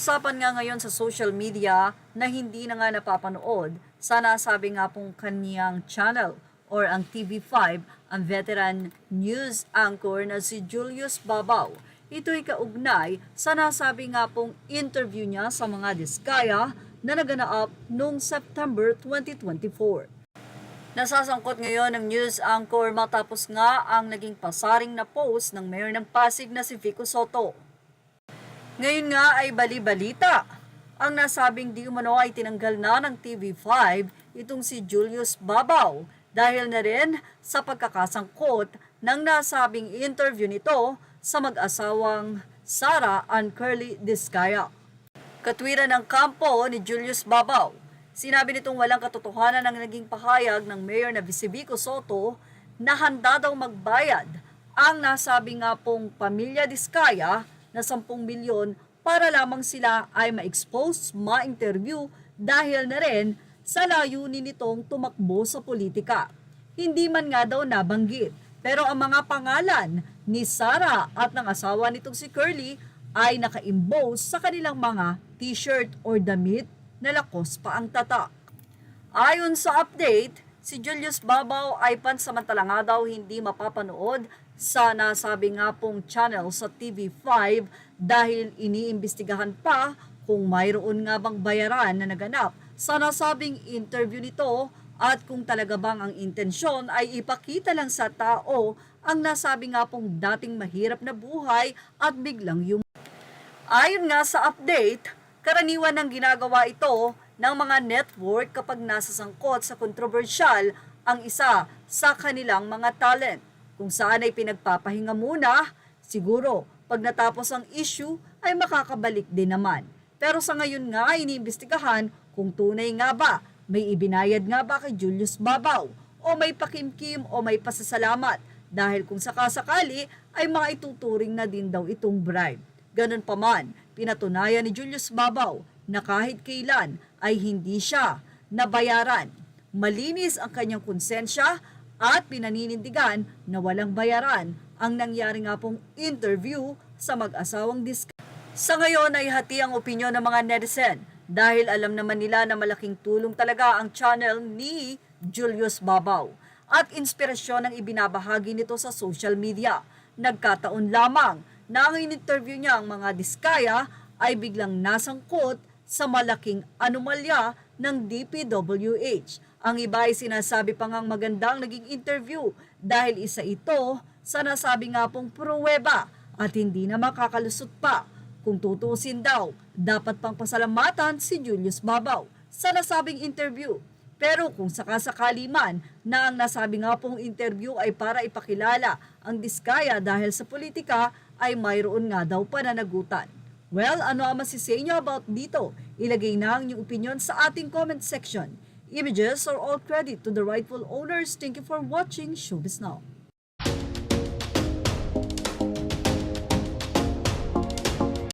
Usapan nga ngayon sa social media na hindi na nga napapanood sa nasabi nga pong kaniyang channel or ang TV5 ang veteran news anchor na si Julius Babaw. Ito'y kaugnay sa nasabi nga pong interview niya sa mga diskaya na naganap noong September 2024. Nasasangkot ngayon ang news anchor matapos nga ang naging pasaring na post ng mayor ng Pasig na si Vico Sotto. Ngayon nga ay bali-balita. Ang nasabing di umano ay tinanggal na ng TV5 itong si Julius Babaw dahil na rin sa pagkakasangkot ng nasabing interview nito sa mag-asawang Sara and Curly Discaya. Katwiran ng kampo ni Julius Babaw, sinabi nitong walang katotohanan ang naging pahayag ng mayor na si Vico Sotto na handa daw magbayad ang nasabi nga pong pamilya Discaya na 10 milyon para lamang sila ay ma-expose, ma-interview dahil na rin sa layunin nitong tumakbo sa politika. Hindi man nga daw nabanggit, pero ang mga pangalan ni Sara at ng asawa nitong si Curly ay naka-imbose sa kanilang mga t-shirt or damit na lakos pa ang tatak. Ayon sa update, si Julius Babaw ay pansamantala nga daw hindi mapapanood sa nasabi nga pong channel sa TV5 dahil iniimbestigahan pa kung mayroon nga bang bayaran na naganap sa nasabing interview nito at kung talaga bang ang intensyon ay ipakita lang sa tao ang nasabi nga pong dating mahirap na buhay at biglang Ayon nga sa update, karaniwan ng ginagawa ito ng mga network kapag nasasangkot sa kontrobersyal ang isa sa kanilang mga talent. Kung saan ay pinagpapahinga muna, siguro pag natapos ang issue ay makakabalik din naman. Pero sa ngayon nga ay iniimbestigahan kung tunay nga ba, may ibinayad nga ba kay Julius Babaw o may pakimkim o may pasasalamat dahil kung sakasakali ay mga ituturing na din daw itong bribe. Ganun pa man, pinatunayan ni Julius Babaw na kahit kailan ay hindi siya nabayaran. Malinis ang kanyang konsensya at pinaninindigan na walang bayaran ang nangyari nga pong interview sa mag-asawang Discaya. Sa ngayon ay hati ang opinyon ng mga netizen dahil alam naman nila na malaking tulong talaga ang channel ni Julius Babaw at inspirasyon ang ibinabahagi nito sa social media. Nagkataon lamang na ang in-interview niya ang mga Discaya ay biglang nasangkot sa malaking anomalya ng DPWH. Ang iba ay sinasabi pa ngang magandang naging interview dahil isa ito sa nasabi nga pong pruweba at hindi na makakalusot pa. Kung tutusin daw, dapat pang pasalamatan si Julius Babaw sa nasabing interview. Pero kung sakasakali man na ang nasabi nga pong interview ay para ipakilala ang Discaya dahil sa politika ay mayroon nga daw pananagutan. Well, ano ang masisay nyo about dito? Ilagay na ang inyong opinion sa ating comment section. Images are all credit to the rightful owners. Thank you for watching Showbiz Now.